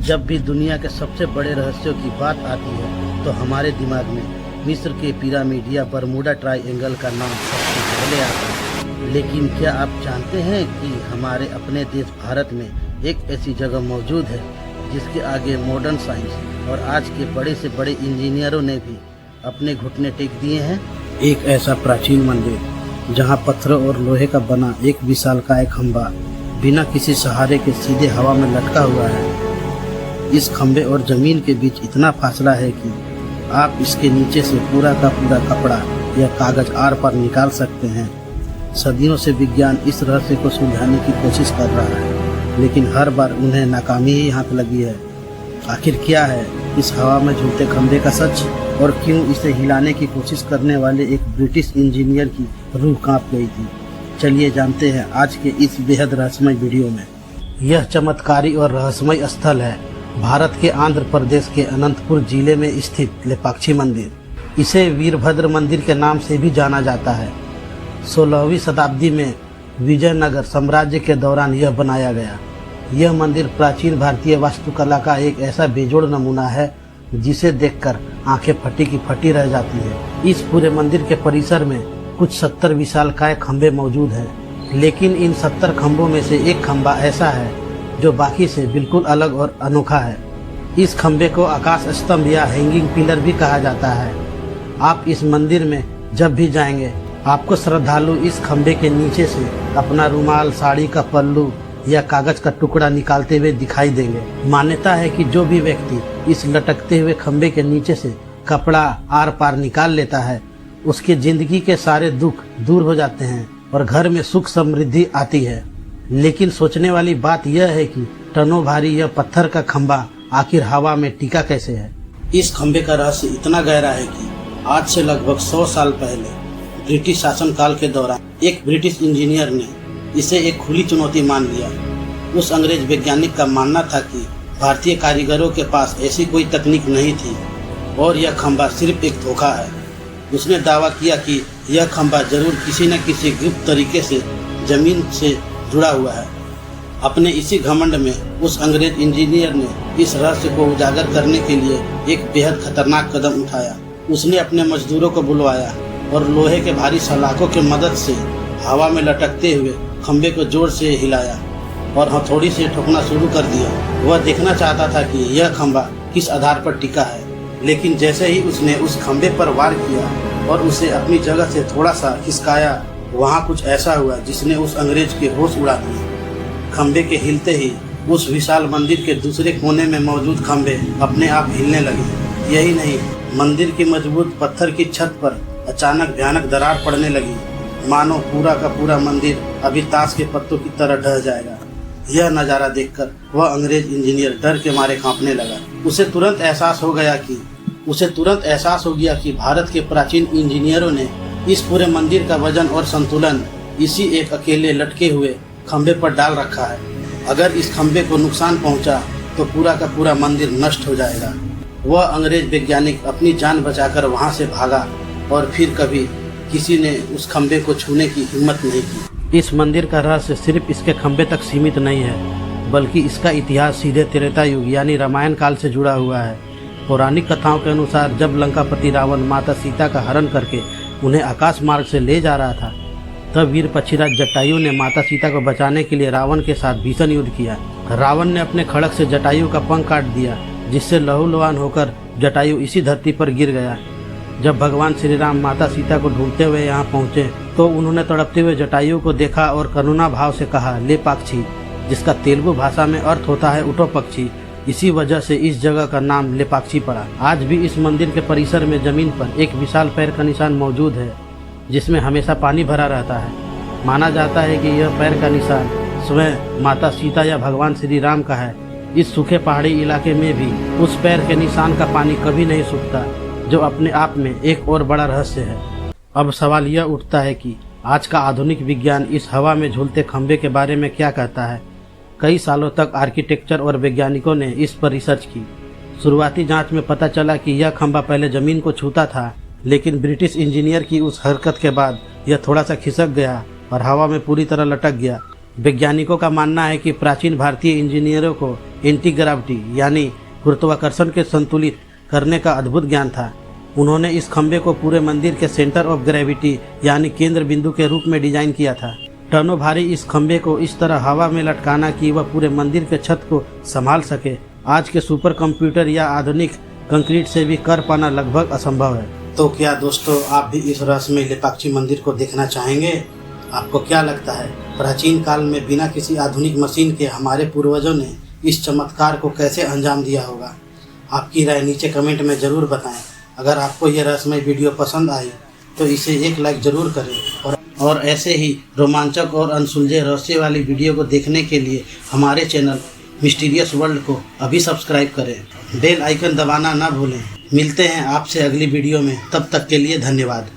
जब भी दुनिया के सबसे बड़े रहस्यों की बात आती है तो हमारे दिमाग में मिस्र के पिरामिड या बरमूडा ट्रायंगल का नाम सबसे पहले आता है। लेकिन क्या आप जानते हैं कि हमारे अपने देश भारत में एक ऐसी जगह मौजूद है जिसके आगे मॉडर्न साइंस और आज के बड़े से बड़े इंजीनियरों ने भी अपने घुटने टेक दिए हैं। एक ऐसा प्राचीन मंदिर जहां पत्थरों और लोहे का बना एक विशालकाय खंभा बिना किसी सहारे के सीधे हवा में लटका हुआ है। इस खंभे और जमीन के बीच इतना फासला है कि आप इसके नीचे से पूरा का पूरा कपड़ा या कागज आर पार निकाल सकते हैं। सदियों से विज्ञान इस रहस्य को सुलझाने की कोशिश कर रहा है, लेकिन हर बार उन्हें नाकामी ही हाथ लगी है। आखिर क्या है इस हवा में झूलते खंभे का सच, और क्यों इसे हिलाने की कोशिश करने वाले एक ब्रिटिश इंजीनियर की रूह कांप गई थी। चलिए जानते हैं आज के इस बेहद रहस्यमय वीडियो में। यह चमत्कारी और रहस्यमय स्थल है भारत के आंध्र प्रदेश के अनंतपुर जिले में स्थित लेपाक्षी मंदिर। इसे वीरभद्र मंदिर के नाम से भी जाना जाता है। 16वीं शताब्दी में विजयनगर साम्राज्य के दौरान यह बनाया गया। यह मंदिर प्राचीन भारतीय वास्तुकला का एक ऐसा बेजोड़ नमूना है जिसे देखकर आंखें फटी की फटी रह जाती है। इस पूरे मंदिर के परिसर में कुछ 70 विशालकाय खंभे मौजूद हैं, लेकिन इन 70 खंभों में से एक खंभा ऐसा है जो बाकी से बिल्कुल अलग और अनोखा है। इस खंभे को आकाश स्तंभ या हैंगिंग पिलर भी कहा जाता है। आप इस मंदिर में जब भी जाएंगे आपको श्रद्धालु इस खंभे के नीचे से अपना रुमाल, साड़ी का पल्लू या कागज का टुकड़ा निकालते हुए दिखाई देंगे। मान्यता है कि जो भी व्यक्ति इस लटकते हुए खंभे के नीचे से कपड़ा आर पार निकाल लेता है उसकी जिंदगी के सारे दुख दूर हो जाते हैं और घर में सुख समृद्धि आती है। लेकिन सोचने वाली बात यह है कि टनों भारी यह पत्थर का खंभा आखिर हवा में टिका कैसे है। इस खंभे का रहस्य इतना गहरा है कि आज से लगभग 100 साल पहले ब्रिटिश शासनकाल के दौरान एक ब्रिटिश इंजीनियर ने इसे एक खुली चुनौती मान लिया। उस अंग्रेज वैज्ञानिक का मानना था कि भारतीय कारीगरों के पास ऐसी कोई तकनीक नहीं थी और यह खंभा सिर्फ एक धोखा है। उसने दावा किया कि यह खंभा जरूर किसी न किसी गुप्त तरीके से जमीन से जुड़ा हुआ है। अपने इसी घमंड में उस अंग्रेज इंजीनियर ने इस रहस्य को उजागर करने के लिए एक बेहद खतरनाक कदम उठाया। उसने अपने मजदूरों को बुलवाया और लोहे के भारी सलाखों की मदद से हवा में लटकते हुए खंभे को जोर से हिलाया और हथौड़ी से ठोकना शुरू कर दिया। वह देखना चाहता था कि यह खंभा किस आधार पर टिका है। लेकिन जैसे ही उसने उस खंभे पर वार किया और उसे अपनी जगह से थोड़ा सा खिसकाया, वहाँ कुछ ऐसा हुआ जिसने उस अंग्रेज के होश उड़ा दिए। खंभे के हिलते ही उस विशाल मंदिर के दूसरे कोने में मौजूद खंभे अपने आप हिलने लगे। यही नहीं, मंदिर की मजबूत पत्थर की छत पर अचानक भयानक दरार पड़ने लगी, मानो पूरा का पूरा मंदिर अभी ताश के पत्तों की तरह ढह जाएगा। यह नज़ारा देखकर वह अंग्रेज इंजीनियर डर के मारे कांपने लगा। उसे तुरंत एहसास हो गया कि भारत के प्राचीन इंजीनियरों ने इस पूरे मंदिर का वजन और संतुलन इसी एक अकेले लटके हुए खंभे पर डाल रखा है। अगर इस खंभे को नुकसान पहुंचा तो पूरा का पूरा मंदिर नष्ट हो जाएगा। वह अंग्रेज वैज्ञानिक अपनी जान बचाकर वहां से भागा और फिर कभी किसी ने उस खंभे को छूने की हिम्मत नहीं की। इस मंदिर का रहस्य सिर्फ इसके खंभे तक सीमित नहीं है, बल्कि इसका इतिहास सीधे त्रेता युग यानी रामायण काल से जुड़ा हुआ है। पौराणिक कथाओं के अनुसार जब लंकापति रावण माता सीता का हरण करके उन्हें आकाश मार्ग से ले जा रहा था, तब वीर पक्षीराज जटायु ने माता सीता को बचाने के लिए रावण के साथ भीषण युद्ध किया। रावण ने अपने खड़ग से जटायु का पंख काट दिया, जिससे लहूलुहान होकर जटायु इसी धरती पर गिर गया। जब भगवान श्री राम माता सीता को ढूंढते हुए यहाँ पहुँचे तो उन्होंने तड़पते हुए जटायु को देखा और करुणा भाव से कहा, लेपाक्षी, जिसका तेलुगु भाषा में अर्थ होता है उठो पक्षी। इसी वजह से इस जगह का नाम लेपाक्षी पड़ा। आज भी इस मंदिर के परिसर में जमीन पर एक विशाल पैर का निशान मौजूद है, जिसमें हमेशा पानी भरा रहता है। माना जाता है कि यह पैर का निशान स्वयं माता सीता या भगवान श्री राम का है। इस सूखे पहाड़ी इलाके में भी उस पैर के निशान का पानी कभी नहीं सूखता, जो अपने आप में एक और बड़ा रहस्य है। अब सवाल यह उठता है कि आज का आधुनिक विज्ञान इस हवा में झूलते खंभे के बारे में क्या कहता है। कई सालों तक आर्किटेक्चर और वैज्ञानिकों ने इस पर रिसर्च की। शुरुआती जांच में पता चला कि यह खंभा पहले जमीन को छूता था, लेकिन ब्रिटिश इंजीनियर की उस हरकत के बाद यह थोड़ा सा खिसक गया और हवा में पूरी तरह लटक गया। वैज्ञानिकों का मानना है कि प्राचीन भारतीय इंजीनियरों को एंटी ग्रेविटी यानी गुरुत्वाकर्षण के संतुलित करने का अद्भुत ज्ञान था। उन्होंने इस खंभे को पूरे मंदिर के सेंटर ऑफ ग्रेविटी यानी केंद्र बिंदु के रूप में डिजाइन किया था। टनों भारी इस खंभे को इस तरह हवा में लटकाना कि वह पूरे मंदिर के छत को संभाल सके आज के सुपर कंप्यूटर या आधुनिक कंक्रीट से भी कर पाना लगभग असंभव है। तो क्या दोस्तों आप भी इस रहस्यमय लेपाक्षी मंदिर को देखना चाहेंगे? आपको क्या लगता है प्राचीन काल में बिना किसी आधुनिक मशीन के हमारे पूर्वजों ने इस चमत्कार को कैसे अंजाम दिया होगा? आपकी राय नीचे कमेंट में ज़रूर बताएं। अगर आपको यह रहस्यमय वीडियो पसंद आई तो इसे एक लाइक ज़रूर करें और ऐसे ही रोमांचक और अनसुलझे रहस्य वाली वीडियो को देखने के लिए हमारे चैनल मिस्टीरियस वर्ल्ड को अभी सब्सक्राइब करें। बेल आइकन दबाना ना भूलें। मिलते हैं आपसे अगली वीडियो में, तब तक के लिए धन्यवाद।